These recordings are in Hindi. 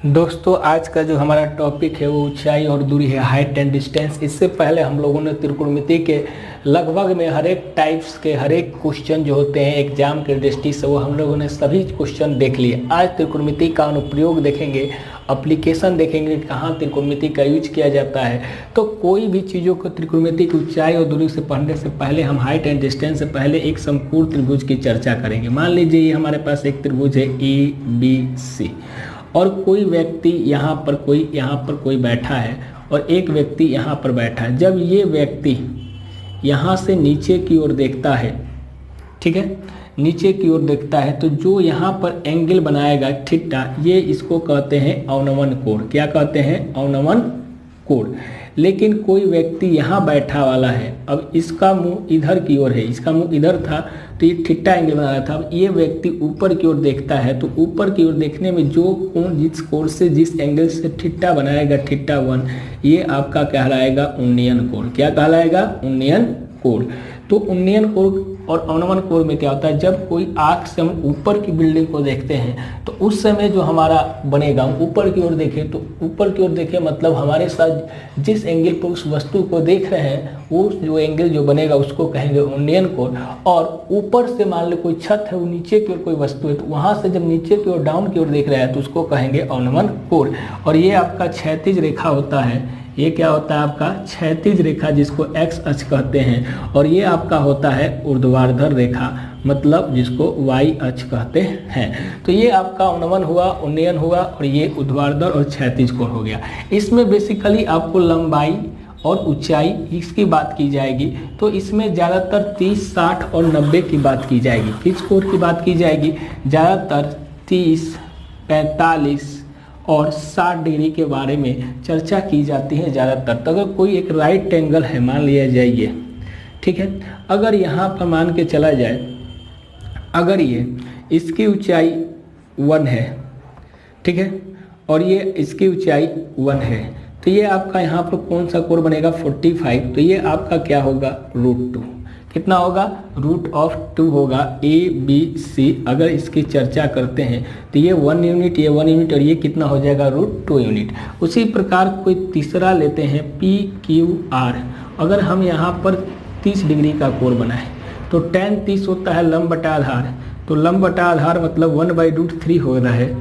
दोस्तों आज का जो हमारा टॉपिक है वो ऊंचाई और दूरी है, हाइट एंड डिस्टेंस। इससे पहले हम लोगों ने त्रिकोणमिति के लगभग में हर एक टाइप्स के हर एक क्वेश्चन जो होते हैं एग्जाम के दृष्टि से वो हम लोगों ने सभी क्वेश्चन देख लिए। आज त्रिकोणमिति का अनुप्रयोग देखेंगे, एप्लीकेशन देखेंगे, कहाँ त्रिकोणमिति का यूज किया जाता है। तो कोई भी चीज़ों को त्रिकोणमिति की ऊंचाई और दूरी से पढ़ने से पहले हम हाइट एंड डिस्टेंस से पहले एक समकोण त्रिभुज की चर्चा करेंगे। मान लीजिए ये हमारे पास एक त्रिभुज है ABC और कोई व्यक्ति यहाँ पर कोई बैठा है और एक व्यक्ति यहाँ पर बैठा है। जब ये व्यक्ति यहाँ से नीचे की ओर देखता है, ठीक है, नीचे की ओर देखता है तो जो यहाँ पर एंगल बनाएगा थीटा, ये इसको कहते हैं अवनमन कोण। क्या कहते हैं? अवनमन कोण। लेकिन कोई व्यक्ति यहाँ बैठा वाला है, अब इसका मुंह इधर की ओर है, इसका मुंह इधर था तो ये थीटा एंगल बना रहा था। अब ये व्यक्ति ऊपर की ओर देखता है तो ऊपर की ओर देखने में जो कोण जिस कोण से जिस एंगल से थीटा बनाएगा थीटा 1, ये आपका कहलाएगा उन्नयन कोण। क्या कहलाएगा? उन्नयन कोण। तो उन्नयन कोण और अवनमन कोण में क्या होता है, जब कोई आँख से हम ऊपर की बिल्डिंग को देखते हैं तो उस समय जो हमारा बनेगा, हम ऊपर की ओर देखें तो ऊपर की ओर देखें मतलब हमारे साथ जिस एंगल पर उस वस्तु को देख रहे हैं वो जो एंगल जो बनेगा उसको कहेंगे उन्नयन कोण। और ऊपर से मान लो कोई छत है, वो नीचे की ओर कोई वस्तु है तो वहाँ से जब नीचे की ओर डाउन की ओर देख रहा है तो उसको कहेंगे अवनमन कोण। और ये आपका क्षैतिज रेखा होता है, ये क्या होता है आपका क्षैतिज रेखा जिसको एक्स अक्ष कहते हैं। और ये आपका होता है ऊर्ध्वाधर रेखा मतलब जिसको वाई अक्ष कहते हैं। तो ये आपका अवनमन हुआ, उन्नयन हुआ और ये ऊर्ध्वाधर और क्षैतिज कोण हो गया। इसमें बेसिकली आपको लंबाई और ऊंचाई इसकी बात की जाएगी। तो इसमें ज़्यादातर 30, 60 और 90 की बात की जाएगी। किस कोण की बात की जाएगी? ज़्यादातर 30, 45 और 60 डिग्री के बारे में चर्चा की जाती है ज़्यादातर। तो अगर कोई एक राइट एंगल है, मान लिया जाइए, ठीक है, अगर यहाँ पर मान के चला जाए, अगर ये इसकी ऊंचाई 1 है, ठीक है, और ये इसकी ऊंचाई 1 है तो ये आपका यहाँ पर कौन सा कोण बनेगा? 45। तो ये आपका क्या होगा? √2। कितना होगा? √2 होगा ABC। अगर इसकी चर्चा करते हैं तो ये 1 यूनिट, ये 1 यूनिट और ये कितना हो जाएगा? √2 यूनिट। उसी प्रकार कोई तीसरा लेते हैं PQR। अगर हम यहाँ पर 30 डिग्री का कोण बनाए तो tan 30 होता है लंब बटा आधार, तो लंब बटा आधार मतलब 1/√3 हो रहा है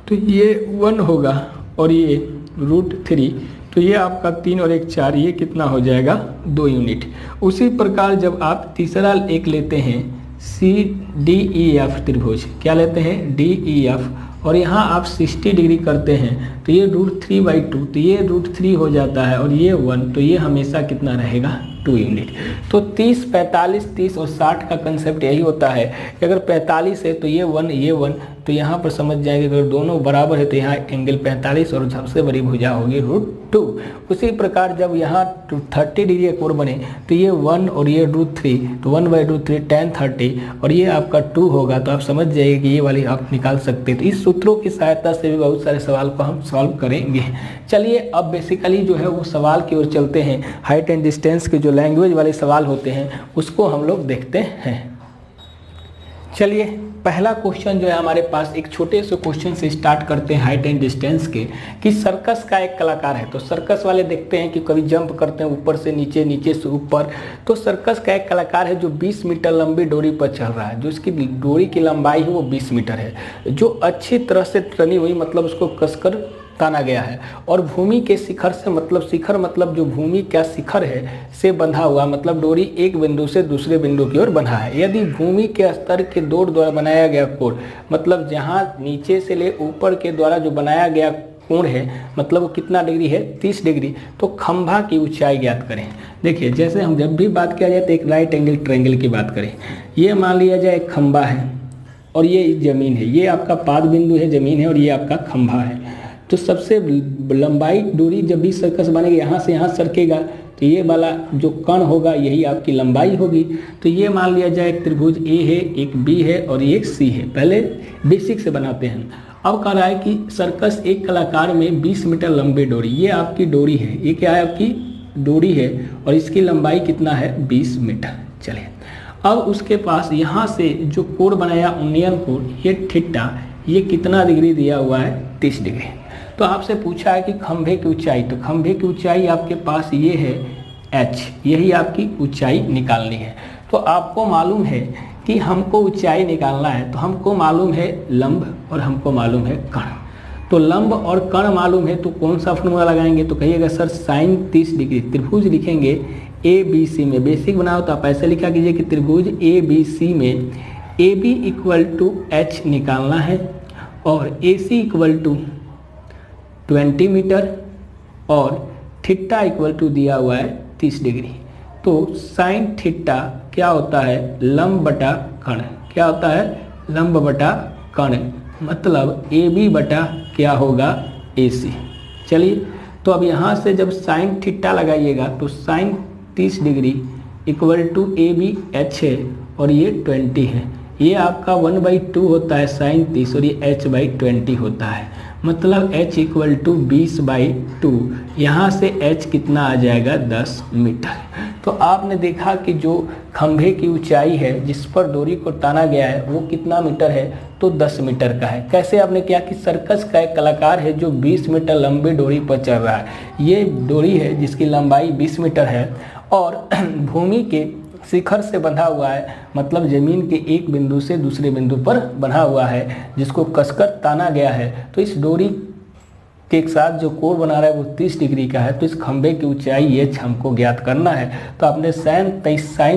तो ये 1 होगा और ये √3, तो ये आपका 3 और 1 4, ये कितना हो जाएगा? 2 यूनिट। उसी प्रकार जब आप तीसरा एक लेते हैं CDEF त्रिभुज, क्या लेते हैं? DEF, और यहाँ आप 60 डिग्री करते हैं तो ये √3/2, तो ये √3 हो जाता है और ये 1, तो ये हमेशा कितना रहेगा? 2 यूनिट। तो 30, 45, 30 और 60 का कंसेप्ट यही होता है कि अगर 45 है तो ये 1, ये 1, तो यहाँ पर समझ जाएंगे अगर दोनों बराबर है तो यहाँ एंगल 45 और सबसे बड़ी भुजा होगी √2। उसी प्रकार जब यहाँ 30 डिग्री का कोण बने तो ये 1 और ये √3, तो 1/√3 tan 30 और ये आपका 2 होगा। तो आप समझ जाइए कि ये वाली आप निकाल सकते हैं। तो इस सूत्रों की सहायता से भी बहुत सारे सवाल को हम सॉल्व करेंगे। चलिए अब बेसिकली जो है वो सवाल की ओर चलते हैं। हाइट एंड डिस्टेंस के जो लैंग्वेज वाले सवाल होते हैं उसको हम लोग देखते हैं। चलिए पहला क्वेश्चन जो है हमारे पास, एक छोटे से क्वेश्चन से स्टार्ट करते हैं हाइट एंड डिस्टेंस के, कि सर्कस का एक कलाकार है। तो सर्कस वाले देखते हैं कि कभी जंप करते हैं ऊपर से नीचे, नीचे से ऊपर। तो सर्कस का एक कलाकार है जो 20 मीटर लंबी डोरी पर चल रहा है, जो इसकी डोरी की लंबाई है वो 20 मीटर है, जो अच्छी तरह से तनी हुई मतलब उसको कसकर ताना गया है। और भूमि के शिखर से मतलब शिखर मतलब जो भूमि का शिखर है से बंधा हुआ, मतलब डोरी एक बिंदु से दूसरे बिंदु की ओर बंधा है। यदि भूमि के स्तर के दौर द्वारा बनाया गया कोण, मतलब जहाँ नीचे से ले ऊपर के द्वारा जो बनाया गया कोण है मतलब वो कितना डिग्री है? 30 डिग्री। तो खंभा की ऊंचाई ज्ञात करें। देखिए जैसे हम जब भी बात किया जाए तो एक राइट एंगल ट्रायंगल की बात करें। ये मान लिया जाए एक खंभा है और ये जमीन है, ये आपका पाद बिंदु है, जमीन है, और ये आपका खंभा है। तो सबसे लंबाई डोरी जब भी सर्कस बनेगी यहाँ से यहाँ सरकेगा तो ये वाला जो कण होगा यही आपकी लंबाई होगी। तो ये मान लिया जाए एक त्रिभुज A है, एक B है और एक C है। पहले बेसिक से बनाते हैं। अब कह रहा है कि सर्कस एक कलाकार में 20 मीटर लंबी डोरी, ये आपकी डोरी है, ये क्या है? आपकी डोरी है और इसकी लंबाई कितना है? 20 मीटर। चलिए अब उसके पास यहाँ से जो कोण बनाया उन्नयन कोण, ये थीटा, ये कितना डिग्री दिया हुआ है? 30 डिग्री। तो आपसे पूछा है कि खंभे की ऊंचाई, तो खंभे की ऊंचाई आपके पास ये है h, यही आपकी ऊंचाई निकालनी है। तो आपको मालूम है कि हमको ऊंचाई निकालना है, तो हमको मालूम है लंब और हमको मालूम है कर्ण। तो लंब और कर्ण मालूम है तो कौन सा फॉर्मूला लगाएंगे, तो कहिएगा सर साइन 30 डिग्री। त्रिभुज लिखेंगे ए बी सी में, बेसिक बनाओ तो आप ऐसे लिखा कीजिए कि त्रिभुज ए बी सी में A B equal to H निकालना है और A C equal to 20 metre और थीटा इक्वल टू दिया हुआ है 30 डिग्री। तो साइन थीटा क्या होता है, लंब बटा कर्ण। क्या होता है, लंब बटा कर्ण, मतलब ए बी बटा क्या होगा, ए सी। चलिए तो अब यहाँ से जब साइन थीटा लगाइएगा तो sine 30 degree equal to A B H है और ये 20 है। ये आपका 1/2 होता है साइन 30 और ये h/20 होता है, मतलब h इक्वल टू 20/2। यहाँ से h कितना आ जाएगा, 10 मीटर। तो आपने देखा कि जो खंभे की ऊंचाई है जिस पर डोरी को ताना गया है वो कितना मीटर है, तो 10 मीटर का है। कैसे आपने किया कि सर्कस का एक कलाकार है जो 20 मीटर लंबी डोरी पर चल रहा है। ये डोरी है जिसकी लंबाई 20 मीटर है और भूमि के शिखर से बंधा हुआ है, मतलब जमीन के एक बिंदु से दूसरे बिंदु पर बंधा हुआ है जिसको कसकर ताना गया है। तो इस डोरी के साथ जो कोण बना रहा है वो 30 डिग्री का है। तो इस खंभे की ऊंचाई h हमको ज्ञात करना है। तो आपने साइन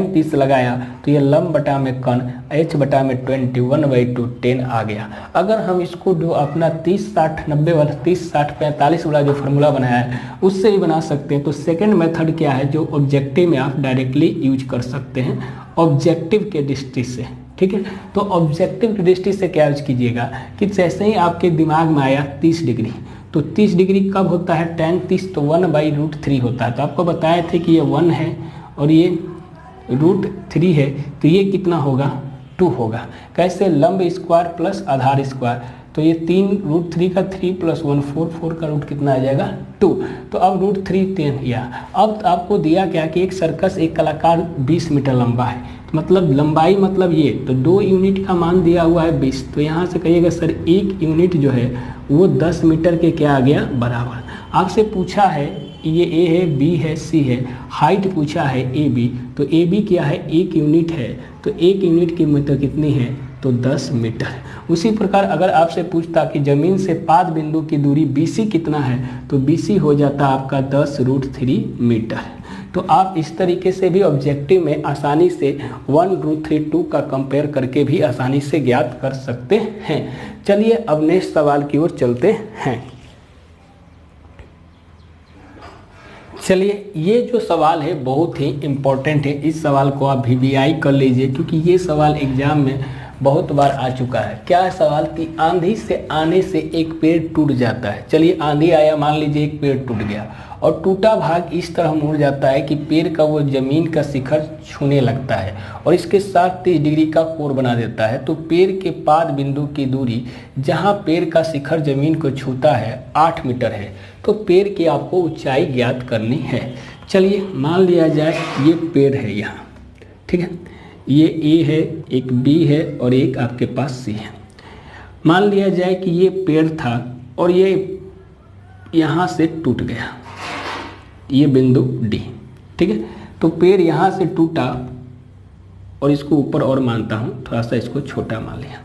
30 लगाया तो ये लंब बटा में कर्ण h बटा में 21/2 10 आ गया। अगर हम इसको जो अपना 30-60-90 वाला 30-60-45 वाला जो फार्मूला बनाया है उससे भी बना सकते हैं। तो सेकेंड मेथड क्या है, जो ऑब्जेक्टिव में आप डायरेक्टली यूज कर सकते हैं ऑब्जेक्टिव के दृष्टि से। ठीक है, तो ऑब्जेक्टिव की दृष्टि से क्या यूज कीजिएगा कि जैसे ही आपके दिमाग में आया 30 डिग्री, तो 30 डिग्री कब होता है, tan 30, तो 1/√3 होता है। तो आपको बताए थे कि ये 1 है और ये √3 है, तो ये कितना होगा, 2 होगा। कैसे, लंब स्क्वायर प्लस आधार स्क्वायर, तो ये 3√3 का 3 + 1 4 का रूट कितना आ जाएगा, 2। तो अब √3 10 या अब आपको दिया क्या कि एक सर्कस, एक कलाकार 20 मीटर लंबा है, मतलब लंबाई मतलब ये, तो 2 यूनिट का मान दिया हुआ है 20। तो यहाँ से कहिएगा सर 1 यूनिट जो है वो 10 मीटर के क्या आ गया, बराबर। आपसे पूछा है ये ए है, बी है, सी है, हाइट पूछा है ए बी, तो ए बी क्या है, 1 यूनिट है, तो 1 यूनिट की मीटर कितनी है, तो 10 मीटर। उसी प्रकार अगर आपसे पूछता कि जमीन से पाद बिंदु की दूरी BC कितना है, तो BC हो जाता आपका 10√3 मीटर। तो आप इस तरीके से भी ऑब्जेक्टिव में आसानी से 1√32 का कंपेयर करके भी आसानी से ज्ञात कर सकते हैं। चलिए अब नेक्स्ट सवाल की ओर चलते हैं। चलिए ये जो सवाल है बहुत ही इम्पोर्टेंट है, इस सवाल को आप VBI कर लीजिए क्योंकि ये सवाल एग्जाम में बहुत बार आ चुका है। क्या है सवाल कि आंधी से आने से एक पेड़ टूट जाता है। चलिए आंधी आया, मान लीजिए एक पेड़ टूट गया और टूटा भाग इस तरह मुड़ जाता है कि पेड़ का वो जमीन का शिखर छूने लगता है और इसके साथ 30 डिग्री का कोण बना देता है। तो पेड़ के पाद बिंदु की दूरी जहाँ पेड़ का शिखर जमीन को छूता है 8 मीटर है। तो पेड़ की आपको ऊंचाई ज्ञात करनी है। चलिए मान लिया जाए ये पेड़ है यहाँ, ठीक है, ये ए है, एक बी है और एक आपके पास सी है। मान लिया जाए कि ये पेड़ था और ये यहाँ से टूट गया, ये बिंदु डी, ठीक है। तो पेड़ यहाँ से टूटा और इसको ऊपर और मानता हूँ, थोड़ा सा इसको छोटा मान लिया,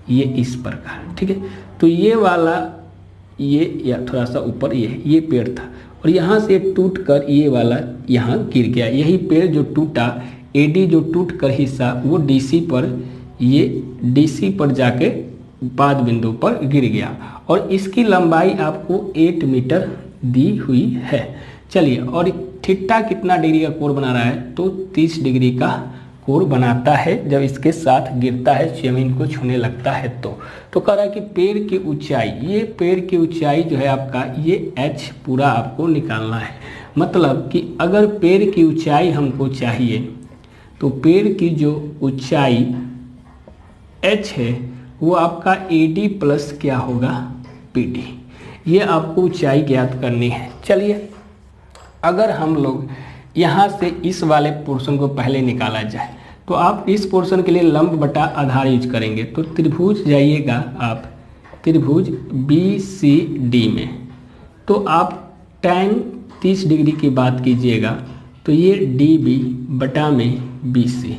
ये इस प्रकार, ठीक है। तो ये वाला ये या थोड़ा सा ऊपर ये पेड़ था और यहाँ से टूट कर ये वाला यहाँ गिर गया। यही पेड़ जो टूटा AD जो टूट कर हिस्सा वो DC पर, ये DC पर जाके पाद बिंदु पर गिर गया और इसकी लंबाई आपको 8 मीटर दी हुई है। चलिए और थीटा कितना डिग्री का कोण बना रहा है, तो 30 डिग्री का कोण बनाता है जब इसके साथ गिरता है, जमीन को छूने लगता है। तो कह रहा है कि पेड़ की ऊंचाई, ये पेड़ की ऊंचाई जो है आपका ये h पूरा आपको निकालना है। मतलब कि अगर पेड़ की ऊंचाई हमको चाहिए तो पेड़ की जो ऊंचाई h है वो आपका AD प्लस क्या होगा, PD, ये आपको ऊंचाई ज्ञात करनी है। चलिए अगर हम लोग यहाँ से इस वाले पोर्शन को पहले निकाला जाए तो आप इस पोर्शन के लिए लंब बटा आधार यूज करेंगे। तो त्रिभुज जाइएगा आप त्रिभुज बी सी डी में, तो आप tan 30 डिग्री की बात कीजिएगा तो ये डी बी बटा में बी सी,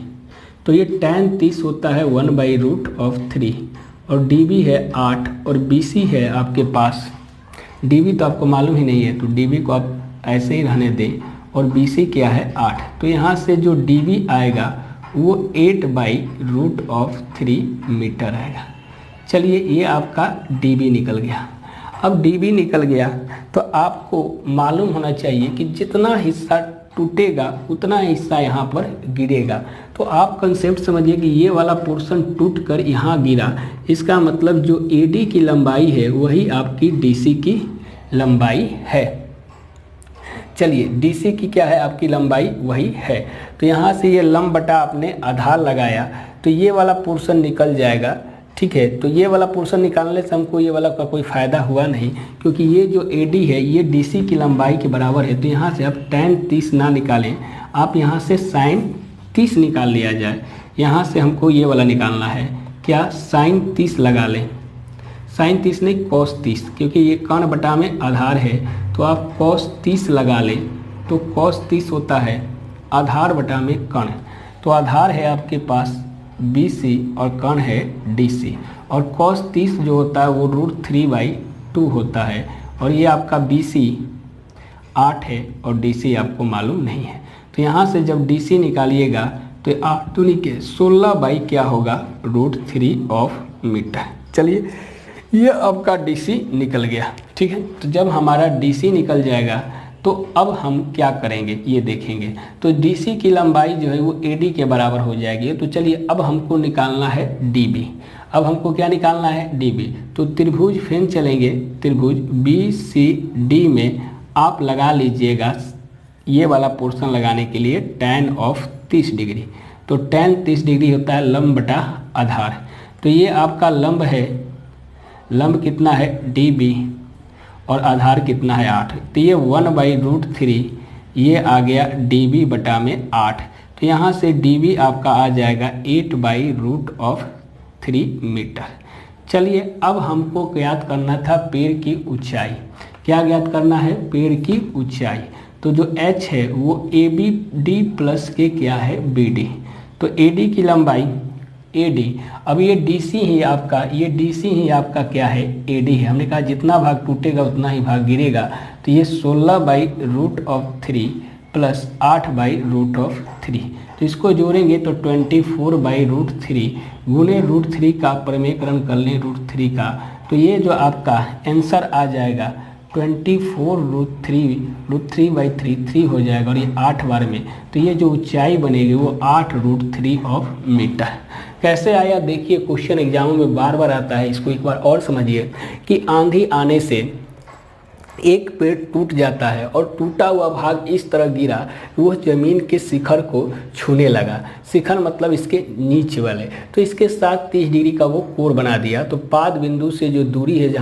तो ये tan 30 होता है 1/√3 और डी बी है 8 और बी सी है आपके पास, डी बी तो आपको मालूम ही नहीं है तो डी बी को आप ऐसे ही रहने दें और बी सी क्या है 8, तो यहाँ से जो डी बी आएगा वो 8/√3 मीटर आएगा। चलिए ये आपका डी बी निकल गया। अब डी बी निकल गया तो आपको मालूम होना चाहिए कि जितना हिस्सा टूटेगा उतना हिस्सा यहाँ पर गिरेगा। तो आप कंसेप्ट समझिए कि ये वाला पोर्शन टूट कर यहाँ गिरा, इसका मतलब जो एडी की लंबाई है वही आपकी डीसी की लंबाई है। चलिए डीसी की क्या है आपकी लंबाई वही है, तो यहाँ से ये लंब बटा आपने आधार लगाया तो ये वाला पोर्शन निकल जाएगा। ठीक है, तो ये वाला पोर्शन निकालने से हमको ये वाला का कोई फ़ायदा हुआ नहीं, क्योंकि ये जो एडी है ये डीसी की लंबाई के बराबर है। तो यहाँ से आप tan 30 ना निकालें, आप यहाँ से sin 30 निकाल लिया जाए। यहाँ से हमको ये वाला निकालना है, क्या sin 30 लगा लें, sin 30 नहीं cos 30, क्योंकि ये कर्ण बटा में आधार है तो आप cos 30 लगा लें तो cos 30 होता है आधार बटा में कर्ण, तो आधार है आपके पास BC और कर्ण है DC, और cos 30 जो होता है वो √3/2 होता है, और ये आपका BC 8 है और DC आपको मालूम नहीं है। तो यहाँ से जब DC निकालिएगा तो 8 दूनी के 16 क्या होगा √3 मीटर। चलिए ये आपका DC निकल गया। ठीक है, तो जब हमारा DC निकल जाएगा तो अब हम क्या करेंगे ये देखेंगे। तो DC की लंबाई जो है वो AD के बराबर हो जाएगी। तो चलिए अब हमको निकालना है DB। अब हमको क्या निकालना है DB, तो त्रिभुज फेन चलेंगे, त्रिभुज BCD में आप लगा लीजिएगा ये वाला पोर्शन लगाने के लिए tan 30 डिग्री। तो tan 30 डिग्री होता है लंब बटा आधार, तो ये आपका लंब है, लंब कितना है DB और आधार कितना है 8, तो ये 1/√3 ये आ गया DB बटा में 8, तो यहाँ से DB आपका आ जाएगा 8/√3 मीटर। चलिए अब हमको ज्ञात करना था पेड़ की ऊंचाई। क्या ज्ञात करना है, पेड़ की ऊंचाई। तो जो H है वो ABD प्लस के क्या है BD, तो AD की लंबाई AD, अब ये DC ही आपका, ये DC ही आपका क्या है AD है। हमने कहा जितना भाग टूटेगा उतना ही भाग गिरेगा, तो ये 16/√3 प्लस 8/√3, तो इसको जोड़ेंगे तो 24/√3 गुने √3 का परमेकरण कर लें √3 का, तो ये जो आपका आंसर आ जाएगा 24√3 हो जाएगा, और ये 8 बार में, तो ये जो ऊंचाई बनेगी वो 8√3 मीटर। कैसे आया देखिए, क्वेश्चन एग्जामों में बार बार आता है, इसको एक बार और समझिए कि आंधी आने से एक पेड़ टूट जाता है और टूटा हुआ भाग इस तरह गिरा वो ज़मीन के शिखर को छूने लगा। शिखर मतलब इसके नीचे वाले, तो इसके साथ 30 डिग्री का वो कोण बना दिया। तो पाद बिंदु से जो दूरी है,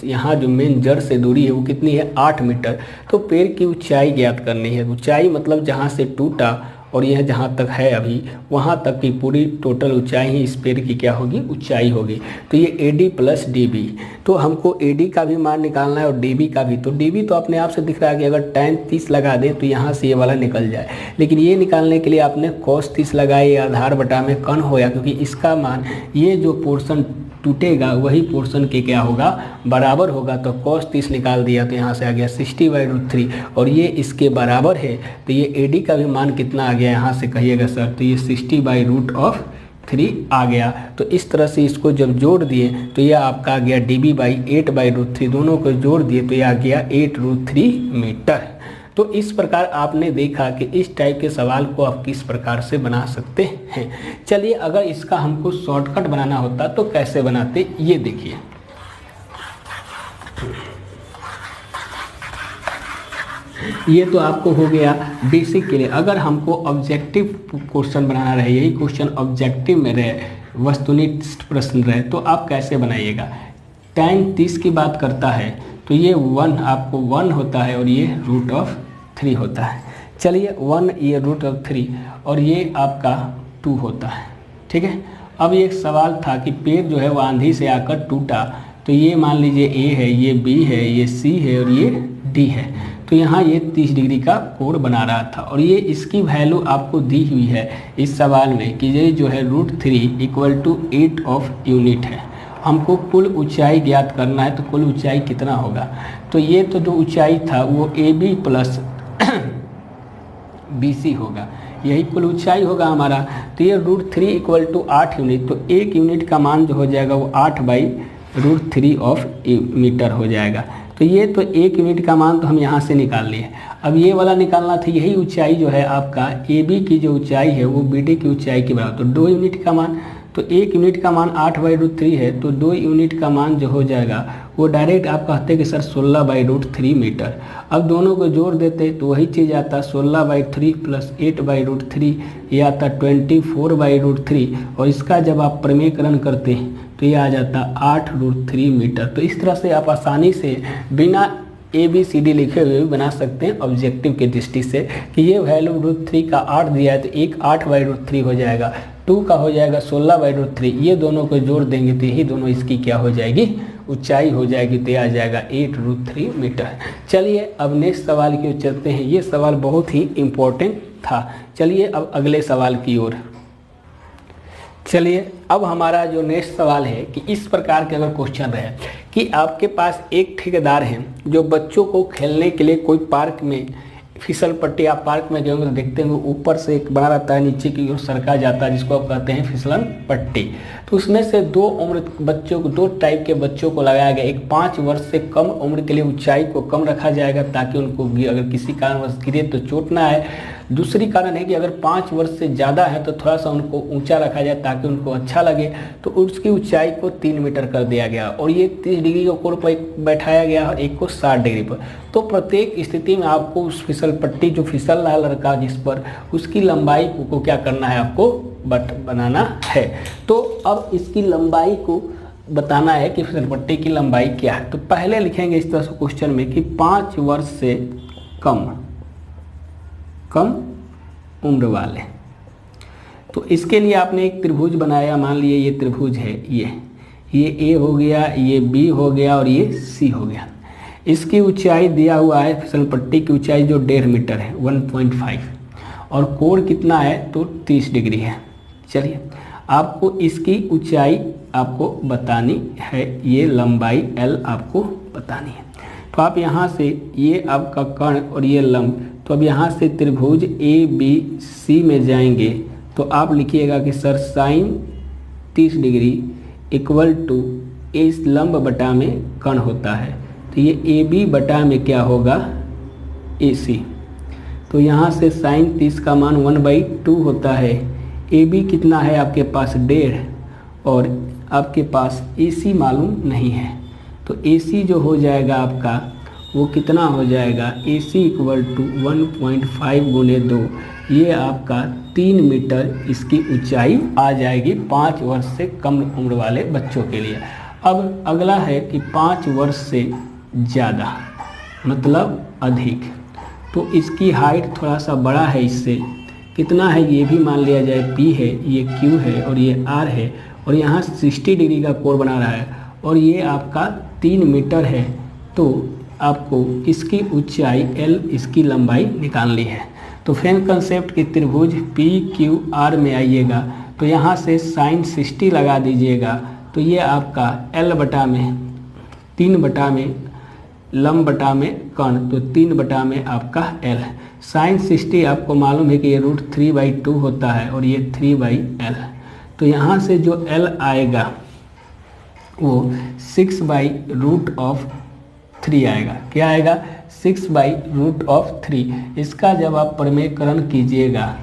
यहाँ जो मेन जड़ से दूरी है वो कितनी है 8 मीटर। तो पेड़ की ऊंचाई ज्ञात करनी है। ऊंचाई मतलब जहाँ से टूटा और यह जहाँ तक है अभी वहाँ तक की पूरी टोटल ऊंचाई ही इस पेड़ की क्या होगी, ऊंचाई होगी। तो ये AD प्लस DB, तो हमको AD का भी मान निकालना है और DB का भी। तो DB तो अपने आप से दिख रहा है कि अगर tan 30 लगा दें तो यहाँ से ये वाला निकल जाए, लेकिन ये निकालने के लिए आपने cos 30 लगाए, ये आधार बटा में कर्ण होया, क्योंकि इसका मान ये जो पोर्शन टूटेगा वही पोर्शन के क्या होगा, बराबर होगा। तो cos 30 निकाल दिया तो यहाँ से आ गया 60/√3 और ये इसके बराबर है, तो ये AD का भी मान कितना आ गया यहाँ से कहिएगा सर, तो ये 60/√3 आ गया। तो इस तरह से इसको जब जोड़ दिए तो ये आपका आ गया DB/8/√3, दोनों को जोड़ दिए तो ये आ गया 8√3 मीटर। तो इस प्रकार आपने देखा कि इस टाइप के सवाल को आप किस प्रकार से बना सकते हैं। चलिए अगर इसका हमको शॉर्टकट बनाना होता तो कैसे बनाते, ये देखिए। ये तो आपको हो गया बेसिक के लिए। अगर हमको ऑब्जेक्टिव क्वेश्चन बनाना रहे, यही क्वेश्चन ऑब्जेक्टिव में रहे, वस्तुनिष्ठ प्रश्न रहे, तो आप कैसे बनाइएगा। tan 30 की बात करता है तो ये 1 आपको 1 होता है और ये √3 होता है। चलिए 1 ये √3 और ये आपका 2 होता है। ठीक है, अब ये एक सवाल था कि पेड़ जो है वो आंधी से आकर टूटा, तो ये मान लीजिए ए है, ये बी है, ये सी है और ये डी है। तो यहाँ ये 30 डिग्री का कोण बना रहा था और ये इसकी वैल्यू आपको दी हुई है इस सवाल में कि ये जो है √3 = 8 ऑफ यूनिट है। हमको कुल ऊंचाई ज्ञात करना है, तो कुल ऊंचाई कितना होगा। तो ये तो जो ऊंचाई था वो AB प्लस BC होगा, यही कुल ऊंचाई होगा हमारा। तो ये √3 = 8 यूनिट, तो 1 यूनिट का मान जो हो जाएगा वो 8/√3 ऑफ मीटर हो जाएगा। तो ये तो 1 यूनिट का मान तो हम यहाँ से निकाल लिए। अब ये वाला निकालना था, यही ऊंचाई जो है आपका AB की जो ऊंचाई है वो BD की ऊंचाई के बराबर, तो 2 यूनिट का मान। तो 1 यूनिट का मान 8/√3 है, तो 2 यूनिट का मान जो हो जाएगा वो डायरेक्ट आप कहते कि सर 16/√3 मीटर। अब दोनों को जोड़ देते तो वही चीज़ आता 16/3 प्लस 8/√3, ये आता 24/√3, और इसका जब आप प्रमेयकरण करते हैं तो ये आ जाता 8√3 मीटर। तो इस तरह से आप आसानी से बिना ABCD लिखे हुए भी बना सकते हैं ऑब्जेक्टिव के दृष्टि से कि ये वैल्यू √3 का 8 दिया है तो एक 8/√3 हो जाएगा, 2 का हो जाएगा 16/√3, ये दोनों को जोड़ देंगे तो यही दोनों इसकी क्या हो जाएगी, ऊंचाई हो जाएगी। तो ये आ जाएगा 8√3 मीटर। चलिए अब नेक्स्ट सवाल की ओर चलते हैं। ये सवाल बहुत ही इम्पोर्टेंट था। चलिए अब अगले सवाल की ओर चलिए। अब हमारा जो नेक्स्ट सवाल है कि इस प्रकार के अगर क्वेश्चन रहे कि आपके पास एक ठेकेदार है जो बच्चों को खेलने के लिए कोई पार्क में फिसल पट्टी, आप पार्क में गए होंगे तो देखते हैं ऊपर से एक बना रहता है, नीचे की ओर सरका जाता है जिसको आप कहते हैं फिसलन पट्टी। तो उसमें से 2 उम्र बच्चों को, 2 टाइप के बच्चों को लगाया गया। एक 5 वर्ष से कम उम्र के लिए ऊंचाई को कम रखा जाएगा ताकि उनको अगर किसी कारणवश गिरे तो चोट ना आए। दूसरी कारण है कि अगर 5 वर्ष से ज़्यादा है तो थोड़ा सा उनको ऊंचा रखा जाए ताकि उनको अच्छा लगे, तो उसकी ऊंचाई को 3 मीटर कर दिया गया और ये 30 डिग्री के कोण पर बैठाया गया और एक को 60 डिग्री पर। तो प्रत्येक स्थिति में आपको उस फिसल पट्टी जो फिसल रहा है लड़का जिस पर, उसकी लंबाई को क्या करना है, आपको बनाना है। तो अब इसकी लंबाई को बताना है कि फिसल पट्टी की लंबाई क्या है। तो पहले लिखेंगे इस तरह से क्वेश्चन में कि 5 वर्ष से कम उम्र वाले। तो इसके लिए आपने एक त्रिभुज बनाया, मान लिए ये त्रिभुज है, ये ए हो गया, ये बी हो गया और ये सी हो गया। इसकी ऊंचाई दिया हुआ है फिसल पट्टी की ऊंचाई जो 1.5 मीटर है 1.5, और कोण कितना है तो 30 डिग्री है। चलिए आपको इसकी ऊंचाई आपको बतानी है, ये लंबाई L आपको बतानी है। तो आप यहाँ से ये आपका कर्ण और ये लंब, तो अब यहाँ से त्रिभुज ABC में जाएंगे तो आप लिखिएगा कि सर साइन 30 डिग्री = इस लंब बटा में कर्ण होता है, तो ये AB बटा में क्या होगा AC। तो यहाँ से साइन 30 का मान 1/2 होता है। AB कितना है आपके पास 1.5 और आपके पास AC मालूम नहीं है, तो AC जो हो जाएगा आपका वो कितना हो जाएगा, AC = 1.5 × 2, ये आपका 3 मीटर इसकी ऊंचाई आ जाएगी 5 वर्ष से कम उम्र वाले बच्चों के लिए। अब अगला है कि 5 वर्ष से ज़्यादा मतलब अधिक, तो इसकी हाइट थोड़ा सा बड़ा है, इससे कितना है ये भी मान लिया जाए, P है, ये Q है और ये R है, और यहाँ 60 डिग्री का कोण बना रहा है और ये आपका 3 मीटर है। तो आपको इसकी ऊंचाई L, इसकी लंबाई निकालनी है। तो फ्रेंड कंसेप्ट की त्रिभुज PQR में आइएगा तो यहाँ से साइन 60 लगा दीजिएगा, तो ये आपका L बटा में 3 बटा में लंब बटा में कर्ण, तो 3 बटा में आपका L। साइन 60 आपको मालूम है कि ये √3/2 होता है और ये 3/L। तो यहाँ से जो L आएगा वो 6/√3 आएगा। क्या आएगा, 6/√3। इसका जब आप प्रमेयकरण कीजिएगा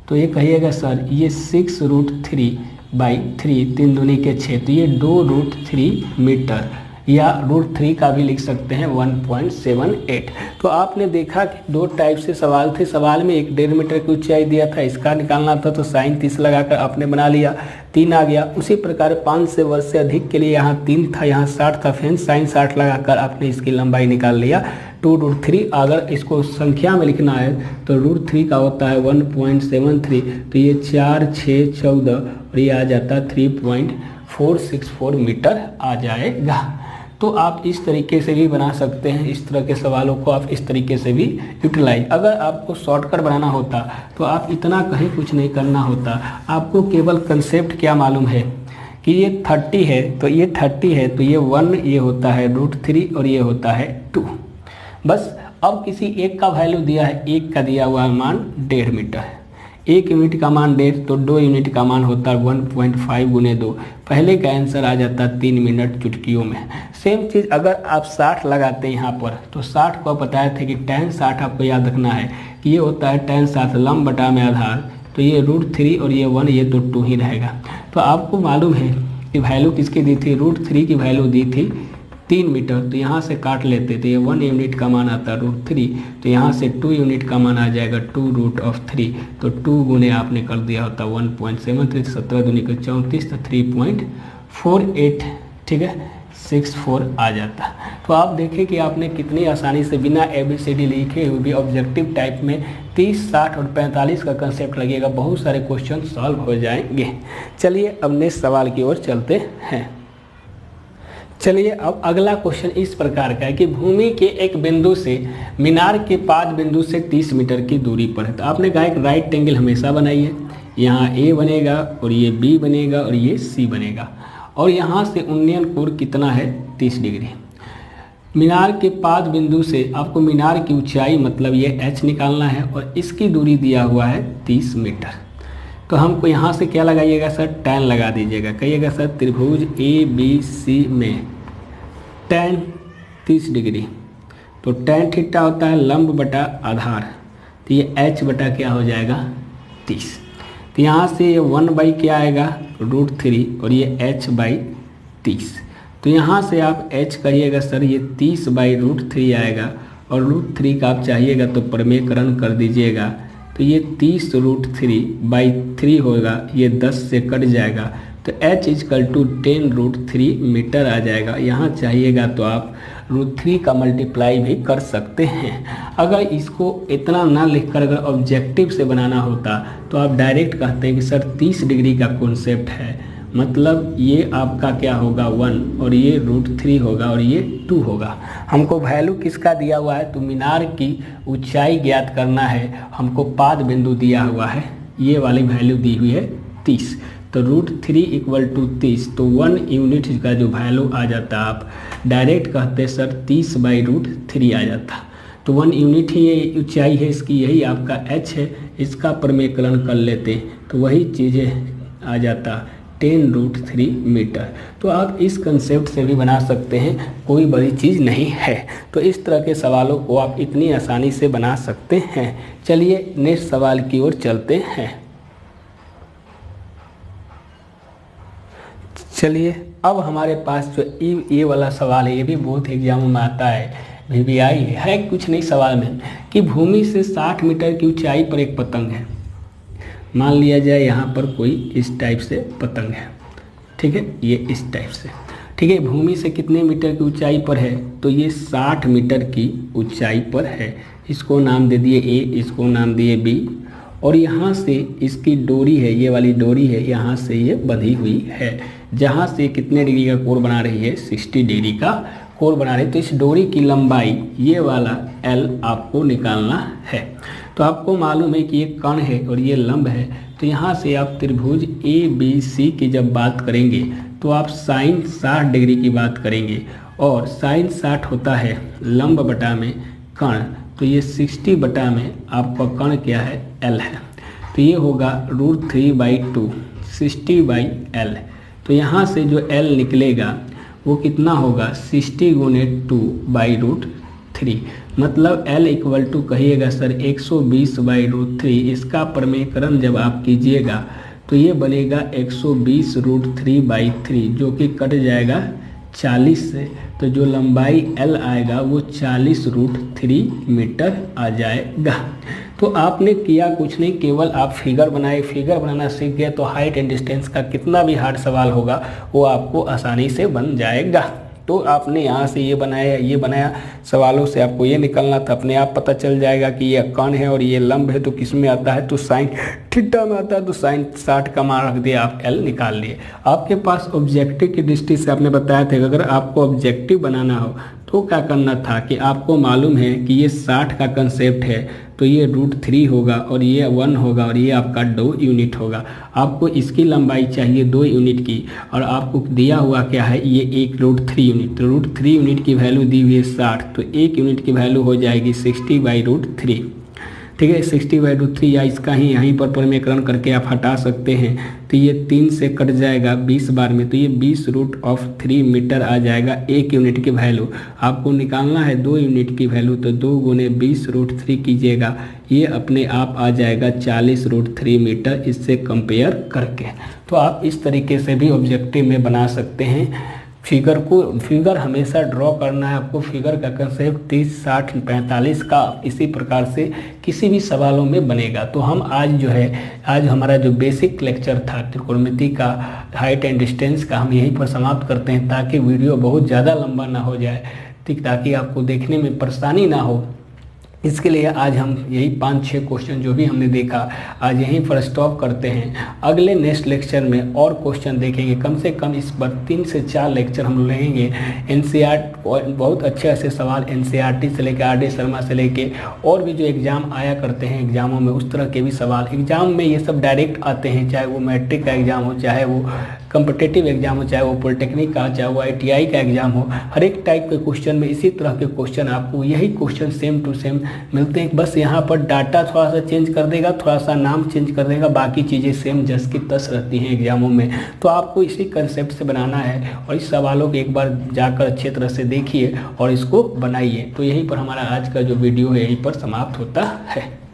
तो ये कहिएगा सर ये 6√3/3, 3 दूनी के 6, तो ये 2√3 मीटर, या √3 का भी लिख सकते हैं 1.78। तो आपने देखा कि 2 टाइप से सवाल थे। सवाल में एक 1.5 मीटर की ऊंचाई दिया था, इसका निकालना था, तो साइन 30 लगाकर आपने बना लिया, 3 आ गया। उसी प्रकार 5 वर्ष से अधिक के लिए यहाँ 3 था, यहाँ 60 था, फिर साइन 60 लगाकर आपने इसकी लंबाई निकाल लिया 2√3। अगर इसको संख्या में लिखना है तो √3 का होता है 1.73, तो ये 4, 6, 14 और ये आ जाता 3.464 मीटर आ जाएगा। तो आप इस तरीके से भी बना सकते हैं। इस तरह के सवालों को आप इस तरीके से भी यूटिलाइज, अगर आपको शॉर्टकट बनाना होता तो आप इतना कहीं कुछ नहीं करना होता। आपको केवल कंसेप्ट क्या मालूम है कि ये 30 है तो ये 30 है तो ये 1 ये होता है √3 और ये होता है 2। बस अब किसी एक का वैल्यू दिया है, एक का दिया हुआ मान 1.5 मीटर है, 1 यूनिट का मान 1.5 तो 2 यूनिट का मान होता है 1.5 × 2। पहले का आंसर आ जाता 3 मिनट चुटकियों में। सेम चीज़ अगर आप 60 लगाते हैं यहाँ पर तो 60 को बताए थे कि tan 60 आपको याद रखना है कि ये होता है tan 60 लंब बटा में आधार, तो ये √3 और ये 1 ये तो 2 ही रहेगा। तो आपको मालूम है कि वैल्यू किसकी दी थी, √3 की वैल्यू दी थी 3 मीटर, तो यहाँ से काट लेते तो ये 1 यूनिट का मान आता √3, तो यहाँ से 2 यूनिट का मान आ जाएगा 2√3, तो 2 गुने आपने कर दिया होता 1.73, 17 दूनी को 34 तो 3.48, ठीक है 64 आ जाता। तो आप देखें कि आपने कितनी आसानी से बिना ABCD लिखे हुए भी ऑब्जेक्टिव टाइप में 30, 60 और 45 का कंसेप्ट लगेगा, बहुत सारे क्वेश्चन सॉल्व हो जाएंगे। चलिए अब नेक्स्ट सवाल की ओर चलते हैं। चलिए अब अगला क्वेश्चन इस प्रकार का है कि भूमि के एक बिंदु से मीनार के 5 बिंदु से 30 मीटर की दूरी पर है। तो आपने कहा एक राइट एंगल हमेशा बनाइए, यहाँ A बनेगा और ये B बनेगा और ये C बनेगा, और यहाँ से उन्नयन कोण कितना है 30 डिग्री। मीनार के 5 बिंदु से आपको मीनार की ऊंचाई मतलब ये H निकालना है और इसकी दूरी दिया हुआ है 30 मीटर। तो हमको यहाँ से क्या लगाइएगा सर, tan लगा दीजिएगा। कहिएगा सर त्रिभुज ABC में tan 30 डिग्री, तो tan थीटा होता है लंब बटा आधार, तो ये H बटा क्या हो जाएगा 30। तो यहाँ से ये 1 क्या आएगा √3 और ये H/30। तो यहाँ से आप H करिएगा सर ये 30/√3 आएगा, और √3 का आप चाहिएगा तो प्रमेयकरण कर दीजिएगा, तो ये 30√3/3 होगा, ये 10 से कट जाएगा, तो H = 10√3 मीटर आ जाएगा। यहाँ चाहिएगा तो आप √3 का मल्टीप्लाई भी कर सकते हैं। अगर इसको इतना ना लिखकर अगर ऑब्जेक्टिव से बनाना होता तो आप डायरेक्ट कहते हैं कि सर 30 डिग्री का कॉन्सेप्ट है, मतलब ये आपका क्या होगा 1 और ये √3 होगा और ये 2 होगा। हमको वैल्यू किसका दिया हुआ है, तो मीनार की ऊंचाई ज्ञात करना है, हमको 5 बिंदु दिया हुआ है, ये वाली वैल्यू दी हुई है 30, तो √3 = 30, तो 1 यूनिट का जो वैल्यू आ जाता आप डायरेक्ट कहते सर 30/√3 आ जाता। तो 1 यूनिट ही ये ऊंचाई है इसकी, यही आपका H है, इसका प्रमेयकरण कर लेते तो वही चीज़ें आ जाता 10√3 मीटर। तो आप इस कंसेप्ट से भी बना सकते हैं, कोई बड़ी चीज़ नहीं है। तो इस तरह के सवालों को आप इतनी आसानी से बना सकते हैं। चलिए नेक्स्ट सवाल की ओर चलते हैं। चलिए अब हमारे पास जो ये वाला सवाल है, ये भी बहुत एग्जाम में आता है, VBI है कुछ नहीं सवाल में, कि भूमि से 60 मीटर की ऊंचाई पर एक पतंग है। मान लिया जाए यहाँ पर कोई इस टाइप से पतंग है, ठीक है, ये इस टाइप से, ठीक है। भूमि से कितने मीटर की ऊंचाई पर है, तो ये 60 मीटर की ऊंचाई पर है। इसको नाम दे दिए A, इसको नाम दिए B, और यहाँ से इसकी डोरी है, ये वाली डोरी है, यहाँ से ये बंधी हुई है, जहाँ से कितने डिग्री का कोण बना रही है 60 डिग्री का कोण बना रही है। तो इस डोरी की लंबाई ये वाला L आपको निकालना है। तो आपको मालूम है कि ये कण है और ये लंब है, तो यहाँ से आप त्रिभुज ABC की जब बात करेंगे तो आप sin 60 डिग्री की बात करेंगे, और sin 60 होता है लंब बटा में कण, तो ये 60 बटा में आपका कण क्या है L है, तो ये होगा √3/2 60/L। तो यहाँ से जो L निकलेगा वो कितना होगा 60 × 2/√3, मतलब L = कहिएगा सर 120/√3। इसका प्रमेयकरण जब आप कीजिएगा तो ये बनेगा 120√3/3, जो कि कट जाएगा 40 से, तो जो लंबाई L आएगा वो 40√3 मीटर आ जाएगा। तो आपने किया कुछ नहीं, केवल आप फिगर बनाए, फिगर बनाना सीख गए तो हाइट एंड डिस्टेंस का कितना भी हार्ड सवाल होगा वो आपको आसानी से बन जाएगा। तो आपने यहाँ से ये बनाया ये बनाया, सवालों से आपको ये निकलना था, अपने आप पता चल जाएगा कि ये कण है और ये लंब है तो किस में आता है, तो साइन थीटा में आता है, तो साइन 60 का मान रख दिया, आप एल निकाल लिए। आपके पास ऑब्जेक्टिव की दृष्टि से आपने बताया था कि अगर आपको ऑब्जेक्टिव बनाना हो तो क्या करना था कि आपको मालूम है कि ये 60 का कंसेप्ट है, तो ये √3 होगा और ये 1 होगा और ये आपका 2 यूनिट होगा। आपको इसकी लंबाई चाहिए 2 यूनिट की और आपको दिया हुआ क्या है, ये एक √3 यूनिट, तो √3 यूनिट की वैल्यू दी हुई है 60, तो 1 यूनिट की वैल्यू हो जाएगी 60/√3। ठीक है, 60/√3 या इसका ही यहीं पर परिमेयकरण करके आप हटा सकते हैं, तो ये 3 से कट जाएगा 20 बार में, तो ये 20√3 मीटर आ जाएगा 1 यूनिट की वैल्यू। आपको निकालना है 2 यूनिट की वैल्यू, तो 2 × 20√3 कीजिएगा, ये अपने आप आ जाएगा 40√3 मीटर, इससे कंपेयर करके। तो आप इस तरीके से भी ऑब्जेक्टिव में बना सकते हैं। फिगर हमेशा ड्रॉ करना है आपको, फिगर का कंसेप्ट 30, 60, 45 का इसी प्रकार से किसी भी सवालों में बनेगा। तो हम आज हमारा जो बेसिक लेक्चर था त्रिकोणमिति का, हाइट एंड डिस्टेंस का, हम यहीं पर समाप्त करते हैं ताकि वीडियो बहुत ज़्यादा लंबा ना हो जाए, ठीक, ताकि आपको देखने में परेशानी ना हो। इसके लिए आज हम यही 5-6 क्वेश्चन जो भी हमने देखा आज यहीं पर स्टॉप करते हैं। अगले नेक्स्ट लेक्चर में और क्वेश्चन देखेंगे, कम से कम इस पर 3 से 4 लेक्चर हम लेंगे। एनसीईआरटी बहुत अच्छे ऐसे सवाल एनसीईआरटी से लेकर आर डी शर्मा से लेके और भी जो एग्ज़ाम आया करते हैं एग्ज़ामों में, उस तरह के भी सवाल एग्ज़ाम में ये सब डायरेक्ट आते हैं, चाहे वो मैट्रिक का एग्ज़ाम हो, चाहे वो कॉम्पिटिटिव एग्जाम हो, चाहे वो पॉलिटेक्निक का, चाहे वो ITI का एग्जाम हो, हर एक टाइप के क्वेश्चन में इसी तरह के क्वेश्चन आपको यही क्वेश्चन सेम टू सेम मिलते हैं। बस यहाँ पर डाटा थोड़ा सा चेंज कर देगा, थोड़ा सा नाम चेंज कर देगा, बाकी चीज़ें सेम जस की तस रहती हैं एग्जामों में। तो आपको इसी कंसेप्ट से बनाना है और इस सवालों को एक बार जाकर अच्छे तरह से देखिए और इसको बनाइए। तो यहीं पर हमारा आज का जो वीडियो है यहीं पर समाप्त होता है।